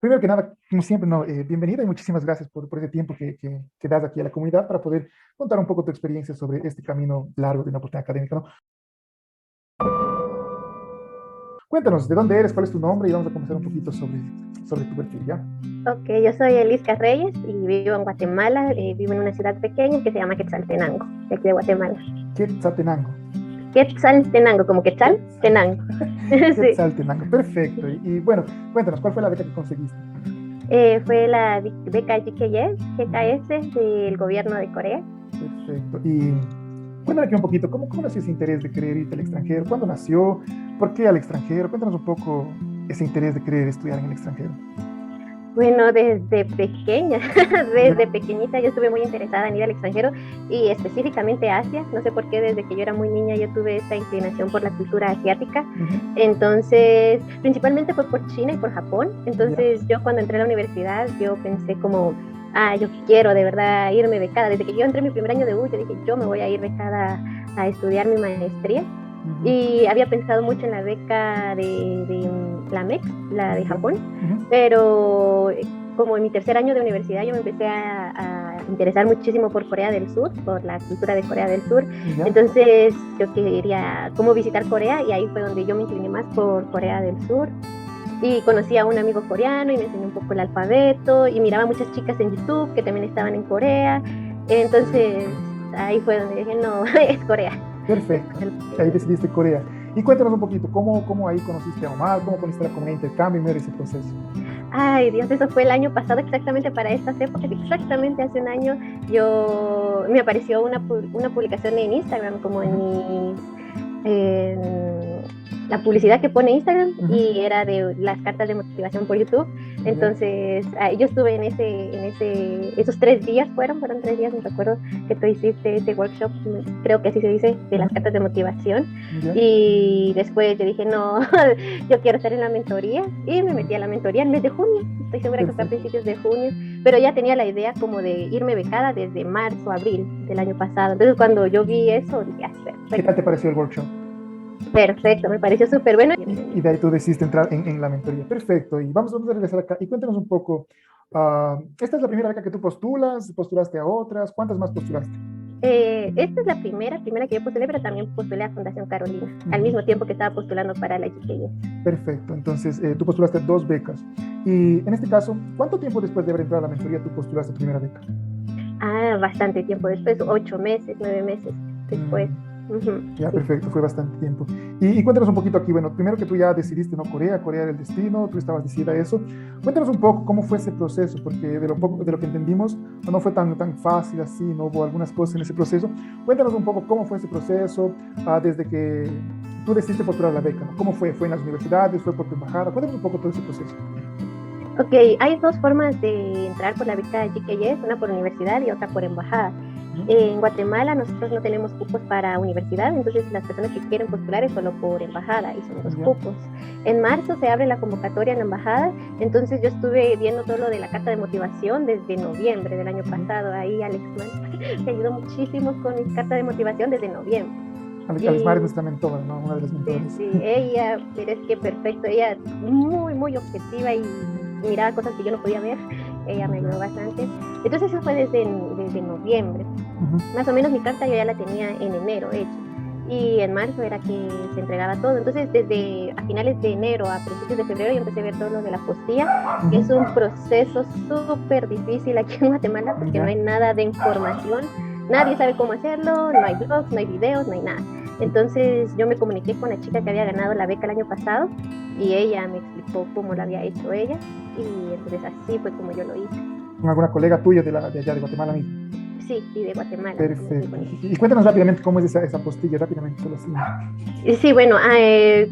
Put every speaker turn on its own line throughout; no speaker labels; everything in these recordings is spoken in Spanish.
Primero que nada, como siempre, no, bienvenida y muchísimas gracias por ese tiempo que das aquí a la comunidad para poder contar un poco tu experiencia sobre este camino largo de una oportunidad académica, ¿no? Cuéntanos, ¿de dónde eres? ¿Cuál es tu nombre? Y vamos a conversar un poquito sobre tu perfil, ¿ya?
Ok, yo soy Elisca Reyes y vivo en Guatemala. Vivo en una ciudad pequeña que se llama Quetzaltenango, de aquí de Guatemala.
Quetzaltenango.
Quetzaltenango, como Quetzal,
Quetzal,
Tenango. Sí.
Quetzaltenango, perfecto. Y bueno, cuéntanos, ¿cuál fue la beca que conseguiste?
Fue la beca GKS del gobierno de Corea.
Perfecto. Y cuéntame aquí un poquito, ¿cómo nació ese interés de querer irte al extranjero? ¿Cuándo nació? ¿Por qué al extranjero? Cuéntanos un poco ese interés de querer estudiar en el extranjero.
Bueno, desde pequeña,
¿Ya?
desde pequeñita yo estuve muy interesada en ir al extranjero y específicamente a Asia. No sé por qué desde que yo era muy niña yo tuve esta inclinación por la cultura asiática.
Ujú.
Entonces, principalmente fue por China y por Japón.
¿Ya?
Entonces, yo cuando entré a la universidad, yo pensé como, yo quiero de verdad irme becada. Desde que yo entré en mi primer año de U, yo dije, yo me voy a ir becada a estudiar mi maestría.
Ujú.
Y había pensado mucho en la beca de la MEC, la de
¿Ya?
Japón,
Ujú.
pero como en mi tercer año de universidad yo me empecé a interesar muchísimo por Corea del Sur, por la cultura de Corea del Sur.
¿Ya?
Entonces yo quería cómo visitar Corea y ahí fue donde yo me incliné más por Corea del Sur. Y conocí a un amigo coreano y me enseñó un poco el alfabeto y miraba muchas chicas en YouTube que también estaban en Corea. Entonces
Perfecto.
ahí fue donde dije, no, es Corea.
Perfecto. Ahí decidiste Corea. Y cuéntanos un poquito, ¿cómo ahí conociste a Omar? ¿Cómo conociste la comunidad de intercambio y ver ese proceso?
Ay, Dios, eso fue el año pasado, exactamente para estas épocas, exactamente hace un año, me apareció una publicación en Instagram, como en
Ujú.
mis en la publicidad que pone Instagram
Ujú.
y era de las cartas de motivación por YouTube.
¿Ya?
Entonces, yo estuve esos 3 días fueron 3 días, me recuerdo que tú hiciste ese workshop, creo que así se dice, de las
Ujú.
cartas de motivación.
¿Ya?
Y después yo dije, no, yo quiero estar en la mentoría y me
Ujú.
metí a la mentoría en el mes de junio. Estoy segura que fue a
Perfecto.
principios de junio, pero ya tenía la idea como de irme becada desde marzo, abril del año pasado. Entonces, cuando yo vi eso, dije,
¿Qué tal
perfecto.
te pareció el workshop?
Perfecto, me pareció súper bueno.
Y de ahí tú decidiste entrar en la mentoría. Perfecto. Y vamos a regresar acá. Y cuéntanos un poco, ¿esta es la primera beca que tú postulas? ¿Postulaste a otras? ¿Cuántas más postulaste?
Esta es la primera que yo postulé, pero también postulé a Fundación Carolina, al
Ujú.
mismo tiempo que estaba postulando para la GKS.
Perfecto. Entonces, tú postulaste dos becas. Y en este caso, ¿cuánto tiempo después de haber entrado a la mentoría tú postulaste primera beca?
Bastante tiempo después, 8 meses, 9 meses después.
Mm.
Uh-huh,
Ya,
sí.
perfecto, fue bastante tiempo. Y cuéntanos un poquito aquí, bueno, primero que tú ya decidiste, ¿no? Corea era el destino, tú estabas decidida a eso. Cuéntanos un poco cómo fue ese proceso, porque de lo que entendimos, no fue tan fácil así, no hubo algunas cosas en ese proceso. Cuéntanos un poco cómo fue ese proceso, desde que tú decidiste postular la beca, ¿no? ¿Cómo fue? ¿Fue en las universidades? ¿Fue por tu embajada? Cuéntanos un poco todo ese proceso.
Ok, hay dos formas de entrar por la beca GKS, una por universidad y otra por embajada.
Ujú.
En Guatemala nosotros no tenemos cupos para universidad, entonces las personas que quieren postular es solo por embajada y son dos
Ya.
cupos. En marzo se abre la convocatoria en la embajada, entonces yo estuve viendo todo lo de la carta de motivación desde noviembre del año
Ujú.
pasado. Ahí Alex Man me ayudó muchísimo con mi carta de motivación desde noviembre.
Alex Mar es
Y
nuestra mentora, ¿no? Una de las
sí,
mentoras.
sí, ella, pero es que perfecto, ella muy, muy objetiva y miraba cosas que yo no podía ver, ella me ayudó
Ya.
bastante. Entonces eso fue desde noviembre.
Ujú.
Más o menos mi carta yo ya la tenía en enero hecha. Y en marzo era que se entregaba todo. Entonces, desde a finales de enero a principios de febrero, yo empecé a ver todo lo de la postilla, que
Ujú.
es un proceso súper difícil aquí en Guatemala porque no hay
Ya.
nada de información. Nadie sabe cómo hacerlo, no hay blogs, no hay videos, no hay nada. Entonces, yo me comuniqué con la chica que había ganado la beca el año pasado y ella me explicó cómo lo había hecho ella. Y entonces, así fue como yo lo hice.
Con alguna colega tuya de allá de Guatemala mismo.
Sí, sí, de Guatemala, me comuniqué
Perfecto.
con ella.
Y cuéntanos rápidamente cómo es esa postilla, rápidamente, solo así.
Sí, bueno,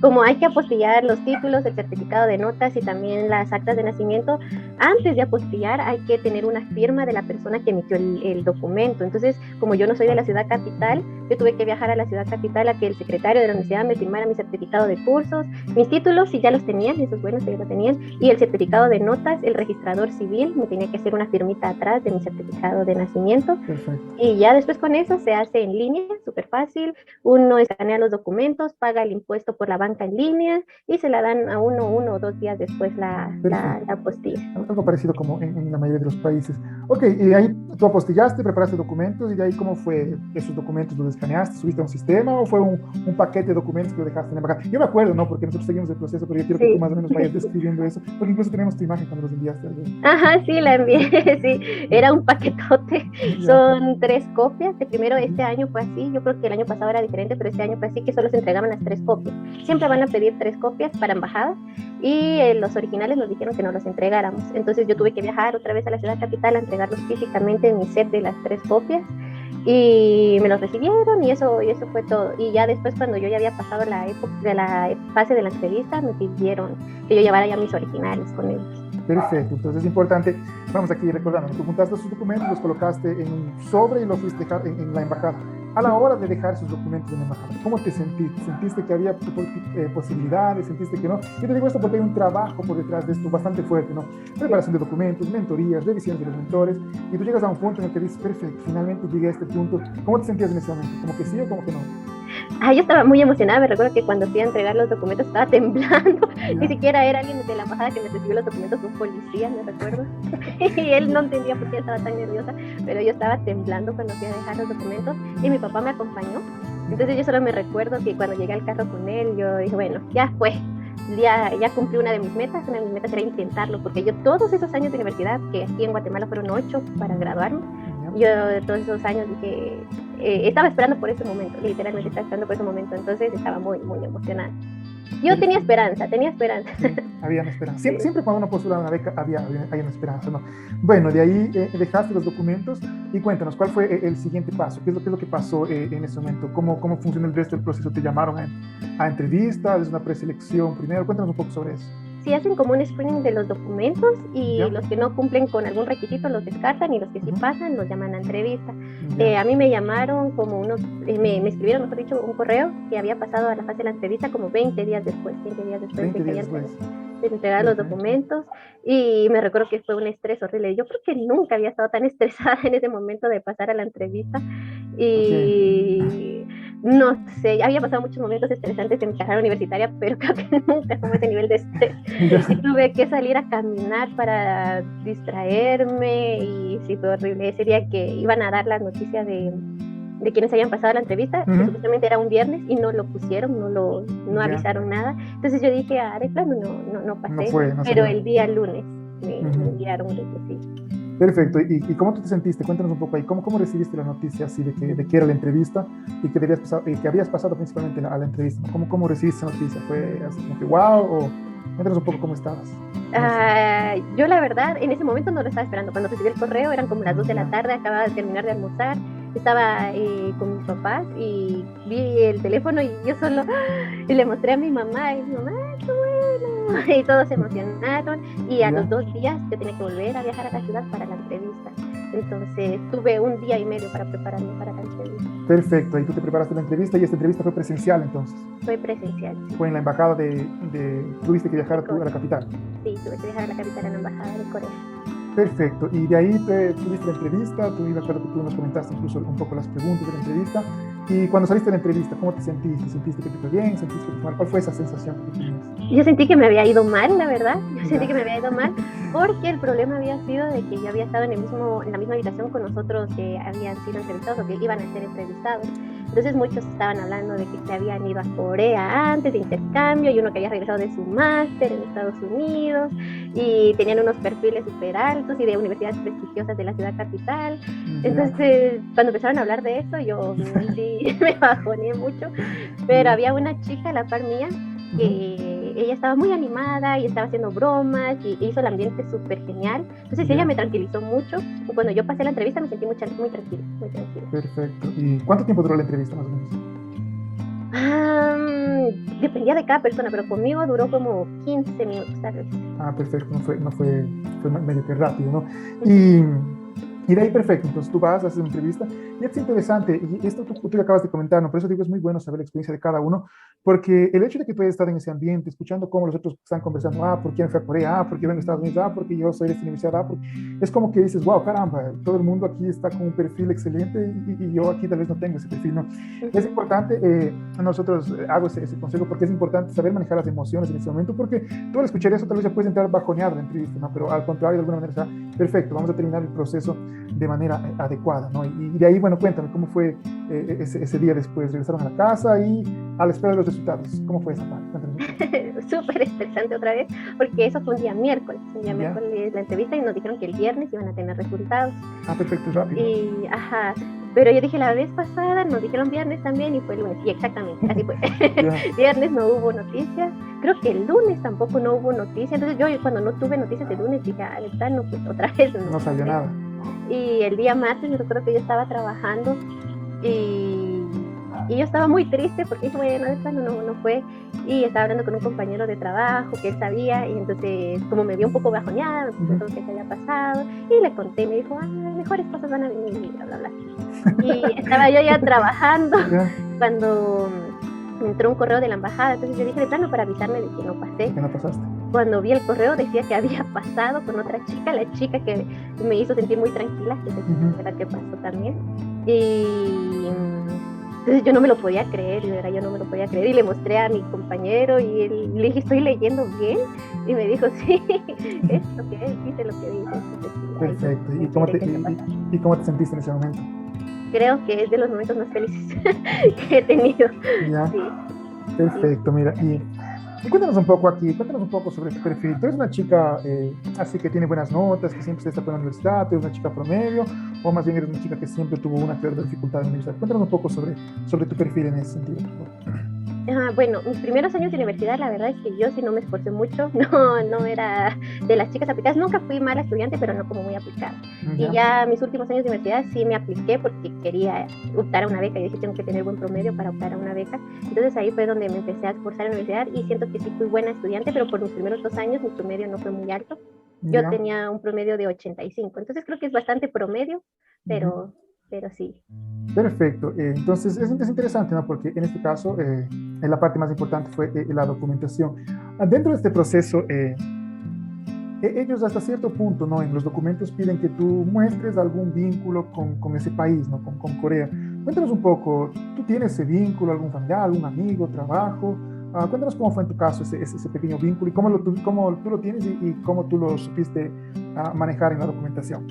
como hay que apostillar los títulos, el certificado de notas y también las actas de nacimiento, antes de apostillar hay que tener una firma de la persona que emitió el documento. Entonces, como yo no soy de la ciudad capital, yo tuve que viajar a la ciudad capital a que el secretario de la universidad me firmara mi certificado de cursos, mis títulos, si ya los tenían, esos buenos que ya lo tenían, y el certificado de notas, el registrador civil me tenía que hacer una firmita atrás de mi certificado de nacimiento. Perfecto. Y ya después con eso se hace en línea, súper fácil, uno escanea los documentos, paga el impuesto por la banca en línea y se la dan a uno o 2 días después la apostilla.
Algo parecido como en la mayoría de los países. Ok, y ahí tú apostillaste, preparaste documentos, y de ahí ¿cómo fue esos documentos? ¿Los escaneaste, subiste a un sistema o fue un paquete de documentos que lo dejaste en la embajada? Yo me acuerdo, ¿no? Porque nosotros seguimos el proceso, pero yo quiero que tú más o menos vayas describiendo eso, porque incluso tenemos tu imagen cuando los enviaste.
Ajá, sí, la envié, sí, era un paquetote, son 3 copias, que primero este año fue así, yo creo que el año pasado era diferente, pero este año fue así, que solo se entregaban las 3 copias. Siempre van a pedir 3 copias para embajada, y los originales nos dijeron que no los entregáramos. Entonces yo tuve que viajar otra vez a la ciudad capital a entregarlos físicamente en mi set de las 3 copias, y me los recibieron, y eso fue todo. Y ya después, cuando yo ya había pasado la época de la fase de la entrevista, me pidieron que yo llevara ya mis originales con ellos.
Perfecto, entonces es importante, vamos aquí recordando, tú juntaste sus documentos, los colocaste en un sobre y los fuiste a dejar en la embajada. A la hora de dejar sus documentos en la embajada, ¿cómo te sentiste? ¿Sentiste que había posibilidades? ¿Sentiste que no? Yo te digo esto porque hay un trabajo por detrás de esto bastante fuerte, ¿no? Preparación de documentos, mentorías, revisiones de los mentores, y tú llegas a un punto en el que dices, perfecto, finalmente llegué a este punto. ¿Cómo te sentías en ese momento? ¿Como que sí o como que no?
Yo estaba muy emocionada, me recuerdo que cuando fui a entregar los documentos estaba temblando, ni siquiera era alguien de la embajada que me recibió los documentos, un policía, me recuerdo, y él no entendía por qué estaba tan nerviosa, pero yo estaba temblando cuando fui a dejar los documentos, y mi papá me acompañó. Entonces yo solo me recuerdo que cuando llegué al carro con él, yo dije, bueno, ya fue, ya cumplí una de mis metas era intentarlo, porque yo todos esos años de universidad, que aquí en Guatemala fueron 8 para graduarme, yo todos esos años dije, estaba esperando por ese momento, literalmente estaba esperando por ese momento, entonces estaba muy, muy emocionada. Yo tenía esperanza. Sí,
había una esperanza. Siempre cuando uno postula una beca hay una esperanza, ¿no? Bueno, de ahí dejaste los documentos y cuéntanos, ¿cuál fue el siguiente paso? ¿Qué es lo que pasó en ese momento? ¿Cómo funciona el resto del proceso? ¿Te llamaron a entrevistas? ¿Es una preselección primero? Cuéntanos un poco sobre eso.
Sí, hacen como un screening de los documentos y los que no cumplen con algún requisito los descartan, y los que sí pasan los llaman a entrevista. A mí me llamaron como me escribieron, mejor dicho, un correo que había pasado a la fase de la entrevista como 20 días después de entregar los documentos, y me recuerdo que fue un estrés horrible. Yo creo que nunca había estado tan estresada en ese momento de pasar a la entrevista, y no sé, había pasado muchos momentos estresantes en mi carrera universitaria, pero creo que nunca como ese nivel de estrés. Y tuve que salir a caminar para distraerme, y sí, fue horrible. Ese día que iban a dar la noticia de quienes habían pasado la entrevista, que supuestamente era un viernes, y no lo pusieron, no avisaron nada. Entonces yo dije, de plano no pasé, pero el día lunes me enviaron un sí.
Perfecto, ¿y cómo tú te sentiste? Cuéntanos un poco ahí, ¿cómo recibiste la noticia así de que era la entrevista y que habías pasado principalmente a la entrevista? ¿Cómo recibiste esa noticia? ¿Fue así como que wow? O cuéntanos un poco cómo estabas.
Yo la verdad en ese momento no lo estaba esperando. Cuando recibí el correo eran como las 2 de la tarde, acababa de terminar de almorzar, estaba con mis papás y vi el teléfono y yo solo le mostré a mi mamá, y mi mamá, qué bueno, y todos se emocionaron, y a los 2 días yo tenía que volver a viajar a la ciudad para la entrevista. Entonces tuve 1 día y medio para prepararme para la entrevista.
Perfecto, ahí tú te preparaste la entrevista, y esta entrevista fue presencial entonces.
Fue presencial.
Fue en la embajada tuviste que viajar a la capital.
Sí, tuve que viajar a la capital, a la embajada de Corea.
Perfecto, y de ahí tuviste la entrevista, me acuerdo que tú nos comentaste incluso un poco las preguntas de la entrevista, y cuando saliste de la entrevista, ¿cómo te sentiste? ¿Sentiste que te fue bien? ¿Sentiste que te fue mal? ¿Cuál fue esa sensación que tenías?
Yo sentí que me había ido mal, la verdad, sentí que me había ido mal, porque el problema había sido de que yo había estado en la misma habitación con nosotros que habían sido entrevistados o que iban a ser entrevistados. Entonces muchos estaban hablando de que se habían ido a Corea antes de intercambio, y uno que había regresado de su máster en Estados Unidos, y tenían unos perfiles súper altos y de universidades prestigiosas de la ciudad capital. Entonces cuando empezaron a hablar de eso, yo sí me bajoné mucho, pero había una chica a la par mía que ella estaba muy animada y estaba haciendo bromas y hizo el ambiente súper genial. Entonces ella me tranquilizó mucho, y cuando yo pasé la entrevista me sentí muy tranquila, muy tranquila.
Perfecto. ¿Y cuánto tiempo duró la entrevista más o menos?
Dependía de cada persona, pero conmigo duró como 15 minutos tal vez.
Perfecto, no fue medio que rápido, ¿no? Y Y de ahí perfecto, entonces tú vas, haces una entrevista y es interesante, y esto tú acabas de comentar, ¿no? Por eso digo, es muy bueno saber la experiencia de cada uno, porque el hecho de que tú hayas estado en ese ambiente, escuchando cómo los otros están conversando, ¿por qué me fui a Corea? ¿Por qué vengo a Estados Unidos? Porque yo soy de esta universidad, porque es como que dices, wow, caramba, todo el mundo aquí está con un perfil excelente y yo aquí tal vez no tengo ese perfil, ¿no? Es importante, nosotros hago ese consejo porque es importante saber manejar las emociones en ese momento, porque tú al escuchar eso tal vez ya puedes entrar bajoneado en la entrevista, ¿no? Pero al contrario, de alguna manera, perfecto, vamos a terminar el proceso de manera adecuada, ¿no? Y de ahí, bueno, cuéntame, ¿cómo fue ese día después? ¿Regresaron a la casa y a la espera de los resultados? ¿Cómo fue esa parte?
Súper estresante otra vez, porque eso fue un día miércoles
¿Ya?
la entrevista y nos dijeron que el viernes iban a tener resultados.
Perfecto, rápido.
Y, ajá, pero yo dije la vez pasada, nos dijeron viernes también y fue el lunes, y exactamente, así fue. Viernes no hubo noticias, creo que el lunes tampoco no hubo noticias, entonces yo cuando no tuve noticias el lunes dije, no, pues otra vez
no salió nada.
Y el día martes yo recuerdo que yo estaba trabajando y yo estaba muy triste porque dije, bueno, de plano no fue, y estaba hablando con un compañero de trabajo que él sabía, y entonces como me vio un poco bajoneada, me preguntó qué se había pasado, y le conté, me dijo, mejores cosas van a venir, y bla, bla, bla. Y estaba yo ya trabajando cuando me entró un correo de la embajada, entonces yo dije de plano para avisarme de que no pasé.
¿Qué no pasaste?
Cuando vi el correo decía que había pasado con otra chica, la chica que me hizo sentir muy tranquila, que es la que pasó también. Y entonces yo no me lo podía creer, de verdad yo no me lo podía creer, y le mostré a mi compañero y le dije, ¿estoy leyendo bien? Y me dijo, sí, es lo que dice lo que dice. Entonces, sí,
perfecto. ¿Y cómo te sentiste en ese momento?
Creo que es de los momentos más felices que he tenido.
Ya.
Sí.
Perfecto, mira, y cuéntanos un poco aquí, cuéntanos un poco sobre tu perfil. ¿Tú eres una chica así que tiene buenas notas, que siempre se destacó en la universidad, eres una chica promedio, o más bien eres una chica que siempre tuvo una clara dificultad en la universidad? Cuéntanos un poco sobre tu perfil en ese sentido, por favor.
Bueno, mis primeros años de universidad, la verdad es que yo sí no me esforcé mucho, no era de las chicas aplicadas, nunca fui mala estudiante, pero no como muy aplicada. Y ya mis últimos años de universidad sí me apliqué porque quería optar a una beca, y dije, tengo que tener buen promedio para optar a una beca. Entonces ahí fue donde me empecé a esforzar en la universidad, y siento que sí fui buena estudiante, pero por mis primeros 2 años mi promedio no fue muy alto. Yo tenía un promedio de 85, entonces creo que es bastante promedio, pero sí.
Perfecto. Entonces es interesante, ¿no? Porque en este caso la parte más importante fue la documentación. Dentro de este proceso, ellos hasta cierto punto, ¿no? En los documentos piden que tú muestres algún vínculo con ese país, ¿no? Con Corea. Cuéntanos un poco, ¿tú tienes ese vínculo, algún familiar, algún amigo, trabajo? Cuéntanos cómo fue en tu caso ese pequeño vínculo y cómo tú lo tienes y cómo tú lo supiste manejar en la documentación.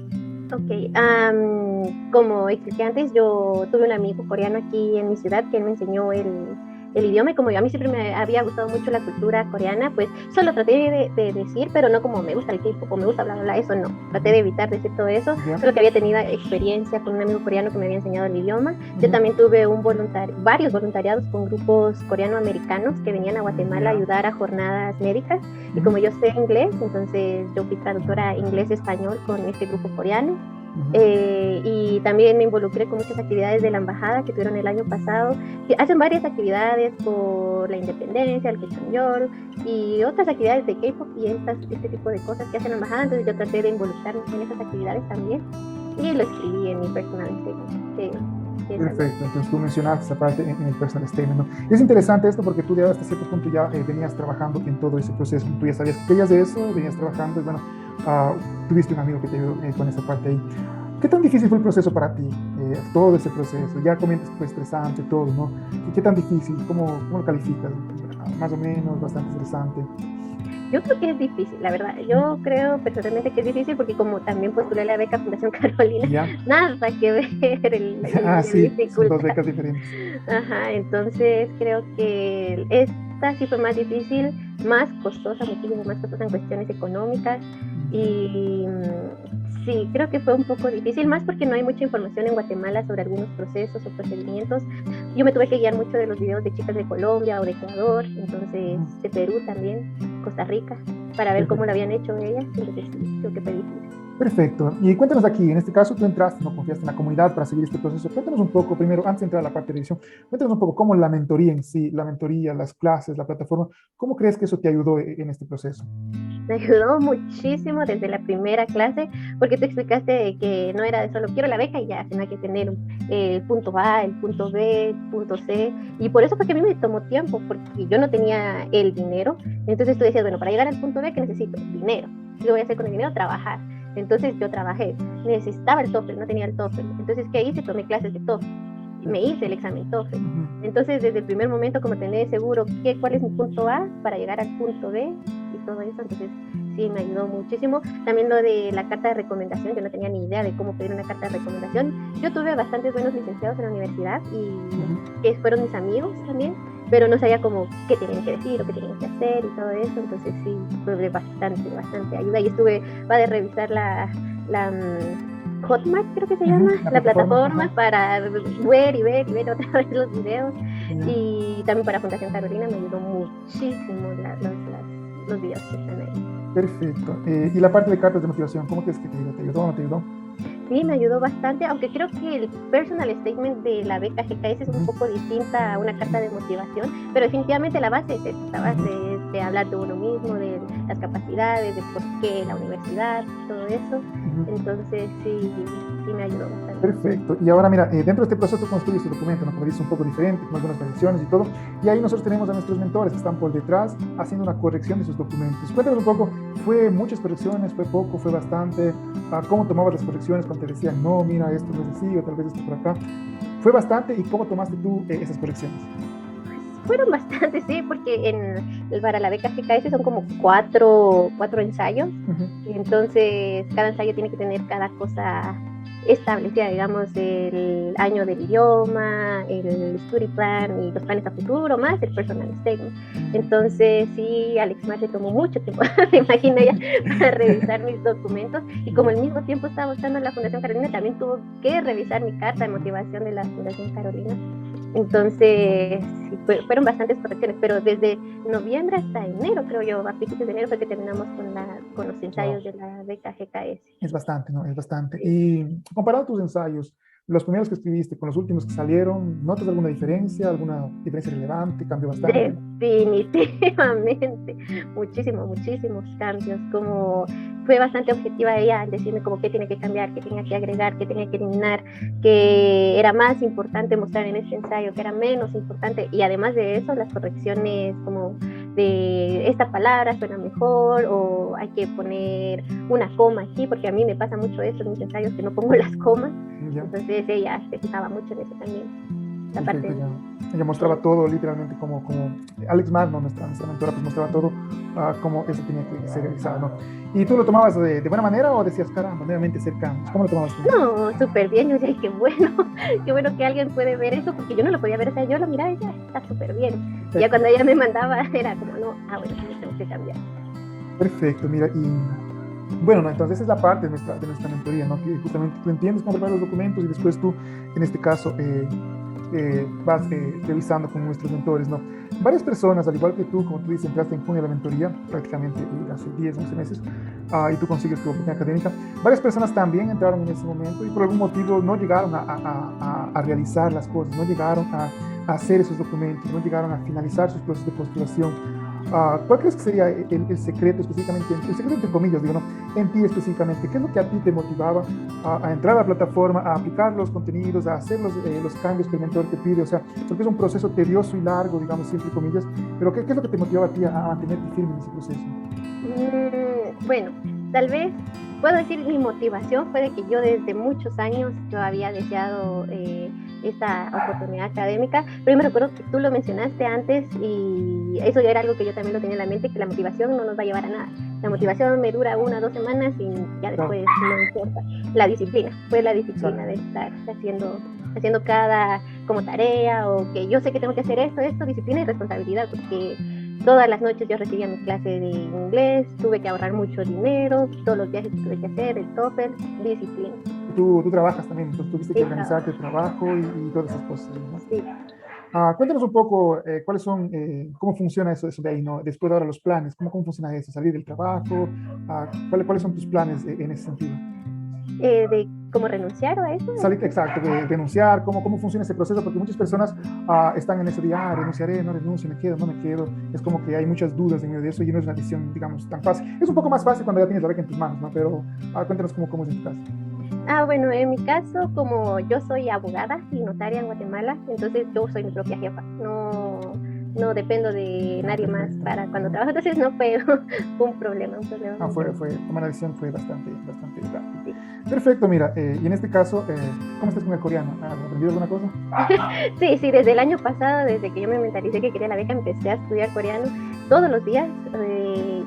Ok, como expliqué antes, yo tuve un amigo coreano aquí en mi ciudad que él me enseñó el idioma, y como a mí siempre me había gustado mucho la cultura coreana, pues solo traté de decir, pero no como me gusta el K-pop o me gusta bla, bla, bla, eso no, traté de evitar decir todo eso, solo que había tenido experiencia con un amigo coreano que me había enseñado el idioma. Yo también tuve varios voluntariados con grupos coreano-americanos que venían a Guatemala a ayudar a jornadas médicas, y como yo sé inglés, entonces yo fui traductora inglés-español con este grupo coreano. Y también me involucré con muchas actividades de la embajada que tuvieron el año pasado, que hacen varias actividades por la independencia, el Quechonjol y otras actividades de K-pop y este tipo de cosas que hacen la embajada. Entonces yo traté de involucrarme en esas actividades también, y lo escribí en mi personal statement.
Perfecto, entonces tú mencionaste esa parte en el personal statement, ¿no? Y es interesante esto porque tú ya hasta cierto punto ya venías trabajando en todo ese proceso, tú ya sabías que querías de eso, venías trabajando y bueno, tuviste un amigo que te ayudó con esa parte ahí. ¿Qué tan difícil fue el proceso para ti? Todo ese proceso, ya comentas que fue estresante, todo, ¿no? ¿Qué tan difícil? ¿Cómo lo calificas? Más o menos, bastante estresante.
Yo creo que es difícil, la verdad. Yo creo personalmente que es difícil porque como también postulé la beca Fundación Carolina, nada que ver
sí, son 2 becas diferentes.
Ajá, entonces creo que esta sí fue más difícil, más costosa, muchísimo más costosa en cuestiones económicas, y sí, creo que fue un poco difícil, más porque no hay mucha información en Guatemala sobre algunos procesos o procedimientos. Yo me tuve que guiar mucho de los videos de chicas de Colombia o de Ecuador, entonces de Perú también, Costa Rica, para ver cómo lo habían hecho ellas, entonces sí, creo que fue difícil.
Perfecto. Y cuéntanos aquí, en este caso tú entraste, no confiaste en la comunidad para seguir este proceso. Cuéntanos un poco, primero, antes de entrar a la parte de edición, cuéntanos un poco cómo la mentoría en sí, la mentoría, las clases, la plataforma, ¿cómo crees que eso te ayudó en este proceso?
me ayudó muchísimo desde la primera clase, porque tú explicaste que no era de solo quiero la beca y ya, sino hay que tener el punto A, el punto B, el punto C, y por eso fue que a mí me tomó tiempo, porque yo no tenía el dinero. Entonces tú decías, bueno, para llegar al punto B, ¿qué necesito? Dinero. ¿Qué voy a hacer con el dinero? Trabajar. Entonces yo trabajé, necesitaba el TOEFL, no tenía el TOEFL. Entonces, ¿qué hice? Tomé clases de TOEFL, me hice el examen TOEFL. Entonces, desde el primer momento, como tener seguro cuál es mi punto A para llegar al punto B y todo eso, entonces sí, me ayudó muchísimo. También lo de la carta de recomendación, yo no tenía ni idea de cómo pedir una carta de recomendación. Yo tuve bastantes buenos licenciados en la universidad y que fueron mis amigos también, pero no sabía como qué tenían que decir o qué tenían que hacer y todo eso, entonces sí, tuve bastante ayuda y estuve, va de revisar la Hotmart, creo que se llama, la plataforma para ver y ver y ver otra vez los videos. Y también para Fundación Carolina me ayudó muchísimo los videos que están ahí.
Perfecto. Y la parte de cartas de motivación, ¿cómo crees que te ayudó? ¿Te ayudó o no te ayudó?
Sí, me ayudó bastante, aunque creo que el personal statement de la beca GKS es un poco distinta a una carta de motivación, pero definitivamente la base es esta, la base es de hablar de uno mismo, de las capacidades, de por qué la universidad, todo eso. Entonces sí me ayudó bastante.
Perfecto. Y ahora mira, dentro de este proceso tú construyes tu documento, ¿no? Como dices, un poco diferente, con algunas variaciones y todo. Y ahí nosotros tenemos a nuestros mentores que están por detrás haciendo una corrección de sus documentos. Cuéntanos un poco, ¿fue muchas correcciones, fue poco, fue bastante? ¿Cómo tomabas las correcciones cuando te decían, no, mira, esto no es así, o tal vez esto por acá? ¿Fue bastante y cómo tomaste tú esas correcciones?
Fueron bastantes, sí, porque para la beca GKS son como cuatro ensayos. Entonces cada ensayo tiene que tener cada cosa establecida, digamos, el año del idioma, el study plan y los planes a futuro, más el personal statement. Entonces sí, Alex Mar se tomó mucho tiempo, se imagina ya, para revisar mis documentos, y como al mismo tiempo estaba buscando la Fundación Carolina, también tuvo que revisar mi carta de motivación de la Fundación Carolina. Entonces, sí, fueron bastantes correcciones, pero desde noviembre hasta enero, creo yo, a principios de enero fue que terminamos con los ensayos de la beca GKS.
Es bastante, ¿no? Es bastante. Sí. Y comparado tus ensayos, los primeros que escribiste con los últimos que salieron, ¿notas alguna diferencia relevante? ¿Cambió bastante?
Definitivamente, muchísimos cambios, como fue bastante objetiva ella al decirme como qué tiene que cambiar, qué tenía que agregar, qué tenía que eliminar, que era más importante mostrar en este ensayo, que era menos importante, y además de eso las correcciones como de esta palabra suena mejor, o hay que poner una coma aquí, porque a mí me pasa mucho eso en mis ensayos que no pongo las comas. ¿Ya? Entonces ella se fijaba mucho en eso también. La parte
ella mostraba todo literalmente como Alex Mar, ¿no? nuestra mentora, pues mostraba todo como eso tenía que ser realizado, ¿no? ¿Y tú lo tomabas de buena manera o decías, caramba, nuevamente hacer cambios? ¿Cómo lo tomabas tú?
No, súper bien. Yo decía, qué bueno que alguien puede ver eso, porque yo no lo podía ver. O sea, yo lo miraba y ya está súper bien. Perfecto. Ya cuando ella me mandaba, era como, no, bueno, tengo que cambiar.
Perfecto, mira, y bueno, ¿no? Entonces esa es la parte de nuestra mentoría, ¿no? Que justamente tú entiendes cómo preparar los documentos y después tú, en este caso, vas revisando con nuestros mentores, ¿no? Varias personas, al igual que tú, como tú dices, entraste en junio a la mentoría, prácticamente hace 10, 11 meses, y tú consigues tu oportunidad académica. Varias personas también entraron en ese momento y por algún motivo no llegaron a realizar las cosas, no llegaron a hacer esos documentos, no llegaron a finalizar sus procesos de postulación. ¿Cuál crees que sería el secreto específicamente, el secreto entre comillas, digo, ¿no? En ti específicamente? ¿Qué es lo que a ti te motivaba a entrar a la plataforma, a aplicar los contenidos, a hacer los cambios que el mentor te pide? O sea, porque es un proceso tedioso y largo, digamos, entre comillas, pero ¿qué es lo que te motivaba a ti a mantenerte firme en ese proceso?
Bueno, tal vez puedo decir mi motivación fue de que yo desde muchos años yo había deseado esta oportunidad académica, pero yo me recuerdo que tú lo mencionaste antes y eso ya era algo que yo también lo tenía en la mente, que la motivación no nos va a llevar a nada. La motivación me dura 1 o 2 semanas y ya después no importa. La disciplina, fue la disciplina de estar haciendo cada como tarea, o que yo sé que tengo que hacer esto, disciplina y responsabilidad, porque todas las noches yo recibía mi clase de inglés, tuve que ahorrar mucho dinero, todos los viajes que tuve que hacer, el TOEFL, disciplina.
Tú trabajas también, entonces tuviste que organizarte el trabajo y todas esas cosas, ¿no?
Sí.
Cuéntanos un poco cuáles son, cómo funciona eso de ahí, ¿no? Después de ahora los planes, ¿cómo funciona eso? ¿Salir del trabajo? ¿Cuáles son tus planes en ese sentido?
De cómo renunciar a eso.
Exacto, de denunciar, cómo funciona ese proceso, porque muchas personas están en ese día, renunciaré, no renuncio, me quedo, no me quedo. Es como que hay muchas dudas en medio de eso y no es una decisión, digamos, tan fácil. Es un poco más fácil cuando ya tienes la beca en tus manos, ¿no? Pero cuéntanos cómo es en tu caso.
Bueno, en mi caso, como yo soy abogada y notaria en Guatemala, entonces yo soy mi propia jefa. No dependo de nadie más para cuando trabajo, entonces no fue un problema.
Tomar la decisión fue bastante rápido.
Sí.
Perfecto, mira, y en este caso, ¿cómo estás con el coreano? ¿Has aprendido alguna cosa?
Sí, desde el año pasado, desde que yo me mentalicé que quería la beca, empecé a estudiar coreano todos los días.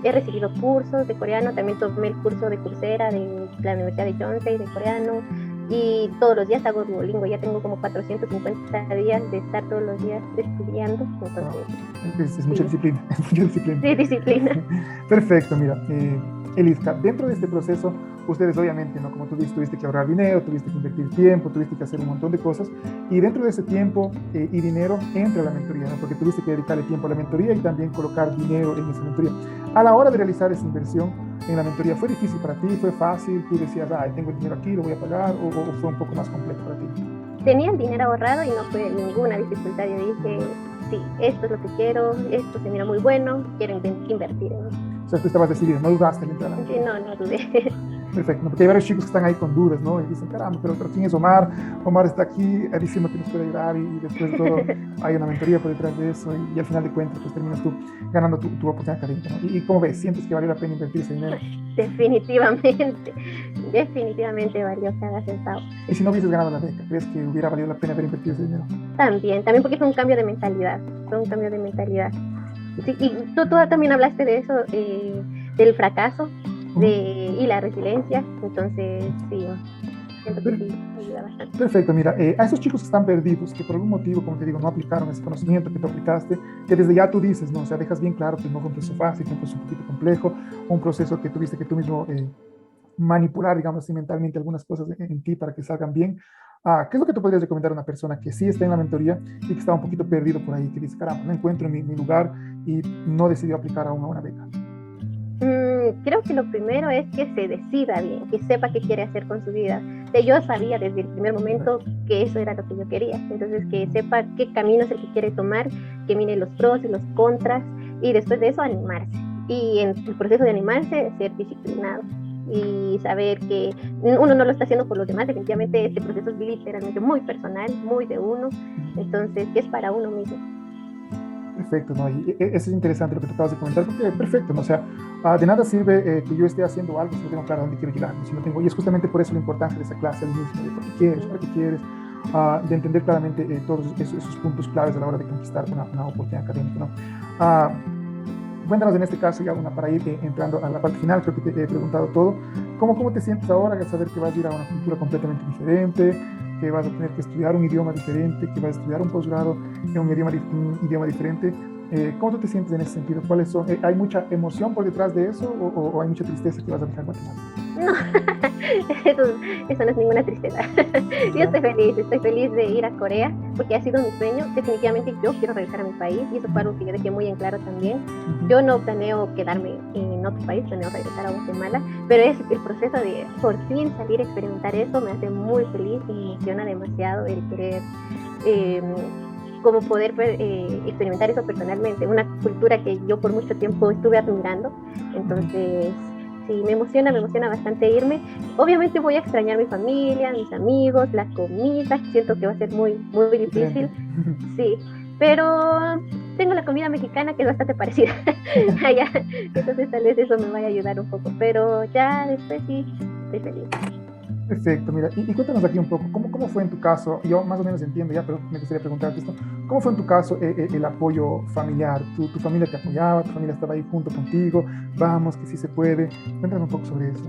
He recibido cursos de coreano, también tomé el curso de Coursera de la Universidad de Yonsei de coreano, y todos los días hago Duolingo. Ya tengo como 450 días de estar todos los días estudiando. Entonces,
es mucha disciplina, es mucha disciplina.
Sí, disciplina.
Perfecto, mira, Eliska, dentro de este proceso, ustedes obviamente, ¿no? Como tú dices, tuviste que ahorrar dinero, tuviste que invertir tiempo, tuviste que hacer un montón de cosas, y dentro de ese tiempo y dinero entra la mentoría, ¿no? Porque tuviste que dedicarle tiempo a la mentoría y también colocar dinero en esa mentoría. A la hora de realizar esa inversión en la mentoría, ¿fue difícil para ti? ¿Fue fácil? ¿Tú decías, tengo el dinero aquí, lo voy a pagar? ¿O fue un poco más complejo para ti?
Tenía el dinero ahorrado y no fue ninguna dificultad. Yo dije, sí, esto es lo que quiero, esto se mira muy bueno, quiero invertir en eso.
O sea, tú estabas decidido, no dudaste en entrar.
Sí, no dudé.
Perfecto, porque hay varios chicos que están ahí con dudas, ¿no? Y dicen, caramba, pero ¿quién es Omar? Omar está aquí diciendo que nos puede ayudar y después de todo hay una mentoría por detrás de eso y al final de cuentas pues terminas tú ganando tu oportunidad académica, ¿no? ¿Y cómo ves? ¿Sientes que valió la pena invertir ese dinero?
Definitivamente valió cada centavo.
¿Y si no hubieses ganado la beca, crees que hubiera valido la pena haber invertido ese dinero?
También porque fue un cambio de mentalidad, Sí, y tú también hablaste de eso, del fracaso y la resiliencia, entonces sí, siento que sí, ayuda bastante.
Perfecto, mira, a esos chicos que están perdidos, que por algún motivo, como te digo, no aplicaron ese conocimiento que tú aplicaste, que desde ya tú dices, ¿no? O sea, dejas bien claro que no fue un proceso fácil, fue un proceso un poquito complejo, un proceso que tuviste que tú mismo manipular, digamos así, mentalmente algunas cosas en ti para que salgan bien. ¿Qué es lo que tú podrías recomendar a una persona que sí está en la mentoría y que está un poquito perdido por ahí, que dice, caramba, no encuentro mi lugar y no decidió aplicar a una beca?
Creo que lo primero es que se decida bien, que sepa qué quiere hacer con su vida. Yo sabía desde el primer momento que eso era lo que yo quería, entonces que sepa qué camino es el que quiere tomar, que mire los pros y los contras y después de eso animarse. Y en el proceso de animarse, ser disciplinado y saber que uno no lo está haciendo por los demás. Definitivamente este proceso es literalmente muy personal, muy de uno, entonces que es para uno mismo.
Perfecto, ¿no? Y eso es interesante lo que tú acabas de comentar, porque perfecto, ¿no? O sea, de nada sirve que yo esté haciendo algo si no tengo claro a dónde quiero llegar, ¿no? Si no tengo, y es justamente por eso la importancia de esa clase al inicio, de por qué quieres, para qué quieres, de entender claramente todos esos puntos claves a la hora de conquistar una oportunidad académica, ¿no? Cuéntanos en este caso, ya para ir entrando a la parte final, creo que te he preguntado todo, ¿cómo te sientes ahora al saber que vas a ir a una cultura completamente diferente, que vas a tener que estudiar un idioma diferente, que vas a estudiar un posgrado en un idioma diferente? ¿Cómo tú te sientes en ese sentido? ¿Hay mucha emoción por detrás de eso o hay mucha tristeza que vas a dejar Guatemala?
No, eso no es ninguna tristeza. Yo estoy feliz de ir a Corea porque ha sido mi sueño. Definitivamente yo quiero regresar a mi país y eso fue algo que yo dejé muy en claro también. Yo no planeo quedarme en otro país, planeo regresar a Guatemala, pero es el proceso de por fin salir a experimentar eso me hace muy feliz y me emociona demasiado el querer como poder experimentar eso personalmente, una cultura que yo por mucho tiempo estuve admirando. Entonces sí, me emociona bastante irme. Obviamente voy a extrañar mi familia, mis amigos, la comida, siento que va a ser muy difícil, sí, pero tengo la comida mexicana que es bastante parecida allá, entonces tal vez eso me vaya a ayudar un poco, pero ya después sí, estoy feliz.
Perfecto, mira, y cuéntanos aquí un poco, ¿cómo fue en tu caso? Yo más o menos entiendo ya, pero me gustaría preguntarte esto. ¿Cómo fue en tu caso el apoyo familiar? ¿Tu familia te apoyaba? ¿Tu familia estaba ahí junto contigo? Vamos, que sí se puede. Cuéntanos un poco sobre eso.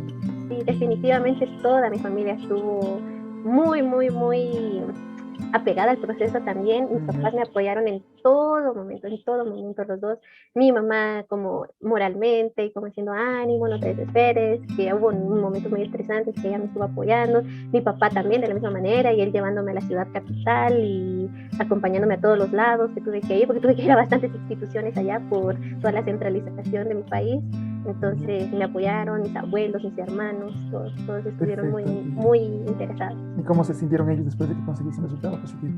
Sí, definitivamente toda mi familia estuvo muy apegada al proceso también. Mis papás me apoyaron en todo momento los dos. Mi mamá como moralmente y como diciendo ánimo, no te desesperes, que hubo momentos muy estresantes que ella me estuvo apoyando. Mi papá también de la misma manera y él llevándome a la ciudad capital y y acompañándome a todos los lados que tuve que ir, porque tuve que ir a bastantes instituciones allá por toda la centralización de mi país. Entonces me apoyaron mis abuelos, mis hermanos, todos estuvieron muy interesados.
¿Y cómo se sintieron ellos después de que conseguiste un resultado positivo?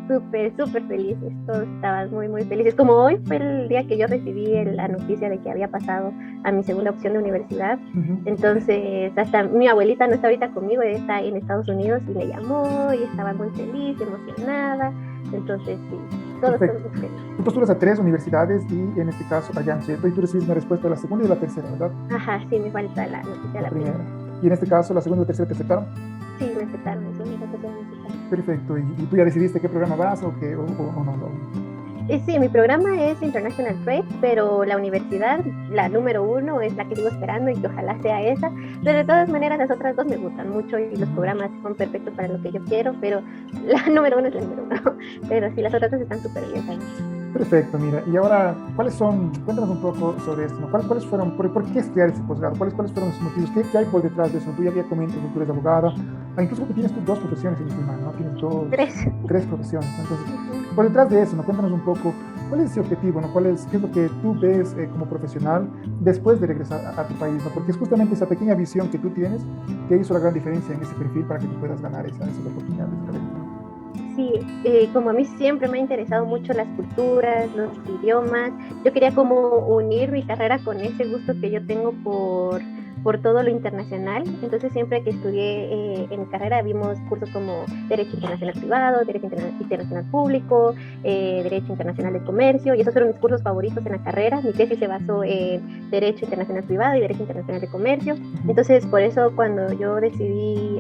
Súper felices, todos estaban muy felices. Como hoy fue el día que yo recibí la noticia de que había pasado a mi segunda opción de universidad, entonces hasta mi abuelita no está ahorita conmigo, ella está en Estados Unidos y me llamó y estaba muy feliz, emocionada. Entonces sí, todos muy felices.
Tú postulas a 3 universidades y en este caso allá, ¿cierto? Y tú recibes una respuesta de la segunda y de la tercera, ¿verdad?
Ajá, sí, me falta la noticia de la primera.
Y en este caso, la segunda y la tercera te aceptaron.
Sí, me aceptaron, sí, me aceptaron.
Perfecto. ¿Y tú ya decidiste qué programa vas o qué o no?
Sí, mi programa es International Trade, pero la universidad, la número 1, es la que sigo esperando y que ojalá sea esa. Pero de todas maneras, las otras 2 me gustan mucho y los programas son perfectos para lo que yo quiero, pero la número 1 es la número 1. Pero sí, las otras 2 están súper bien también.
Perfecto, mira. Y ahora, cuéntanos un poco sobre esto, ¿no? ¿Cuáles fueron, por qué estudiar ese posgrado? ¿Cuáles fueron los motivos? ¿Qué hay por detrás de eso? Tú ya comentas que tú eres abogada, incluso que tienes tú 2 profesiones en este ¿no? Tienes 3 profesiones. Entonces, por detrás de eso, ¿no? Cuéntanos un poco, ¿cuál es ese objetivo, ¿no? ¿Qué es lo que tú ves como profesional después de regresar a tu país, ¿no? Porque es justamente esa pequeña visión que tú tienes que hizo la gran diferencia en ese perfil para que tú puedas ganar esa oportunidad de talento, ¿no?
Sí, como a mí siempre me ha interesado mucho las culturas, los idiomas, yo quería como unir mi carrera con ese gusto que yo tengo por todo lo internacional. Entonces siempre que estudié en mi carrera vimos cursos como Derecho Internacional Privado, Derecho Internacional Público, Derecho Internacional de Comercio, y esos fueron mis cursos favoritos en la carrera. Mi tesis se basó en Derecho Internacional Privado y Derecho Internacional de Comercio. Entonces por eso cuando yo decidí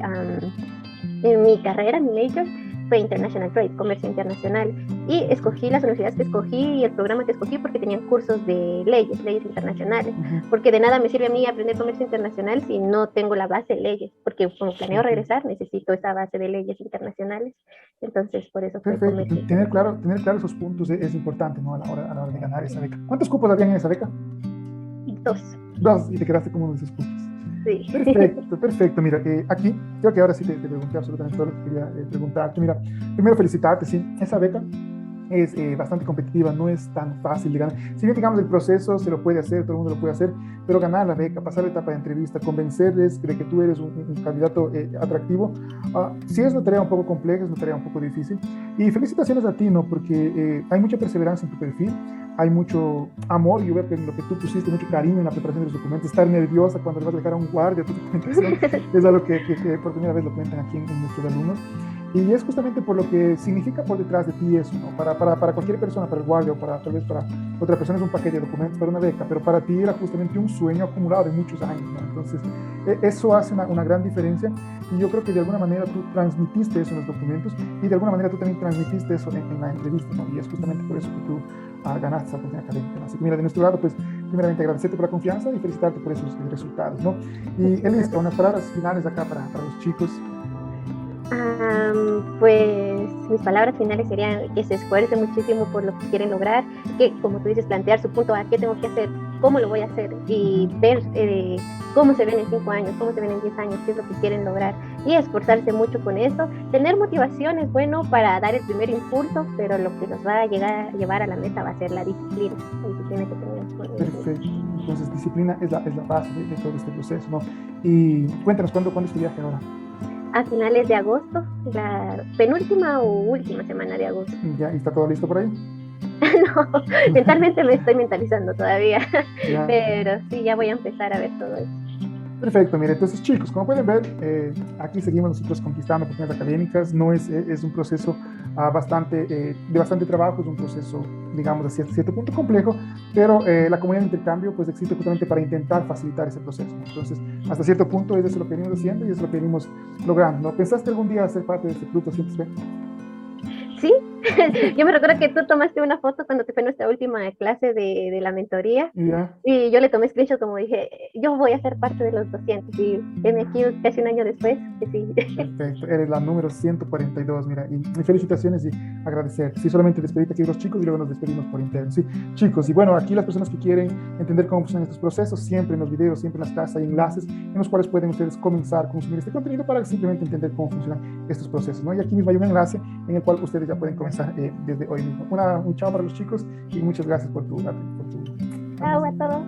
en mi carrera, mi major, fue International Trade, Comercio Internacional, y escogí las universidades que escogí y el programa que escogí porque tenían cursos de leyes internacionales, porque de nada me sirve a mí aprender comercio internacional si no tengo la base de leyes, porque como planeo regresar necesito esa base de leyes internacionales. Entonces por eso fue
perfecto. Tener claro esos puntos es importante, ¿no? A la hora de ganar esa beca. ¿Cuántos cupos habían en esa beca?
2.
Y te quedaste como uno de esos cupos.
Sí.
Perfecto. Mira, aquí creo que ahora sí te pregunté absolutamente todo lo que quería preguntarte. Mira, primero felicitarte, sí, esa beca es bastante competitiva, no es tan fácil de ganar. Si bien, digamos, el proceso se lo puede hacer, todo el mundo lo puede hacer, pero ganar la beca, pasar la etapa de entrevista, convencerles de que tú eres un candidato atractivo, sí es una tarea un poco compleja, es una tarea un poco difícil. Y felicitaciones a ti, ¿no? Porque hay mucha perseverancia en tu perfil, hay mucho amor, yo veo que en lo que tú pusiste, mucho cariño en la preparación de los documentos, estar nerviosa cuando le vas a dejar a un guardia tu documentación, es algo que por primera vez lo cuentan aquí en nuestros alumnos. Y es justamente por lo que significa por detrás de ti eso, ¿no? Para cualquier persona, para el guardia o tal vez para otra persona es un paquete de documentos, para una beca, pero para ti era justamente un sueño acumulado de muchos años, ¿no? Entonces, eso hace una gran diferencia y yo creo que de alguna manera tú transmitiste eso en los documentos y de alguna manera tú también transmitiste eso en la entrevista, ¿no? Y es justamente por eso que tú ganaste esa oportunidad académica, ¿no? Así que mira, de nuestro lado, pues, primeramente agradecerte por la confianza y felicitarte por esos resultados, ¿no? Y Elisa, unas palabras finales acá para los chicos.
Pues mis palabras finales serían que se esfuercen muchísimo por lo que quieren lograr, que como tú dices, plantear su punto a qué tengo que hacer, cómo lo voy a hacer y ver cómo se ven en 5 años, cómo se ven en 10 años, qué es lo que quieren lograr y esforzarse mucho con eso. Tener motivación es bueno para dar el primer impulso, pero lo que nos va a llevar a la meta va a ser la disciplina que tenemos.
Perfecto. Entonces disciplina es la base de todo este proceso, ¿no? Y cuéntanos, ¿cuándo es tu viaje ahora?
A finales de agosto, la penúltima o última semana de agosto.
¿Ya? ¿Y está todo listo por ahí?
No, mentalmente me estoy mentalizando todavía, ya. Pero sí, ya voy a empezar a ver todo eso.
Perfecto, mire, entonces chicos, como pueden ver, aquí seguimos nosotros conquistando oportunidades académicas, no es un proceso de bastante trabajo, es un proceso, digamos, hasta cierto punto complejo, pero la comunidad de intercambio pues existe justamente para intentar facilitar ese proceso, ¿no? Entonces, hasta cierto punto eso es lo que venimos haciendo y eso es lo que venimos logrando, ¿no? ¿Pensaste algún día ser parte de este Club 200B?
Sí, yo me recuerdo que tú tomaste una foto cuando te fue nuestra última clase de la mentoría, yeah. Y yo le tomé screenshot como dije, yo voy a ser parte de los 200 y venme aquí casi un año después, que sí.
Perfecto, eres la número 142, mira, y felicitaciones y agradecer. Sí, solamente despedirte aquí los chicos y luego nos despedimos por interno. Sí, chicos, y bueno, aquí las personas que quieren entender cómo funcionan estos procesos, siempre en los videos, siempre en las clases hay enlaces en los cuales pueden ustedes comenzar a consumir este contenido para simplemente entender cómo funcionan estos procesos, ¿no? Y aquí mismo hay un enlace en el cual ustedes ya pueden comenzar desde hoy mismo. Un chao para los chicos y muchas gracias por tu
Chao a todos.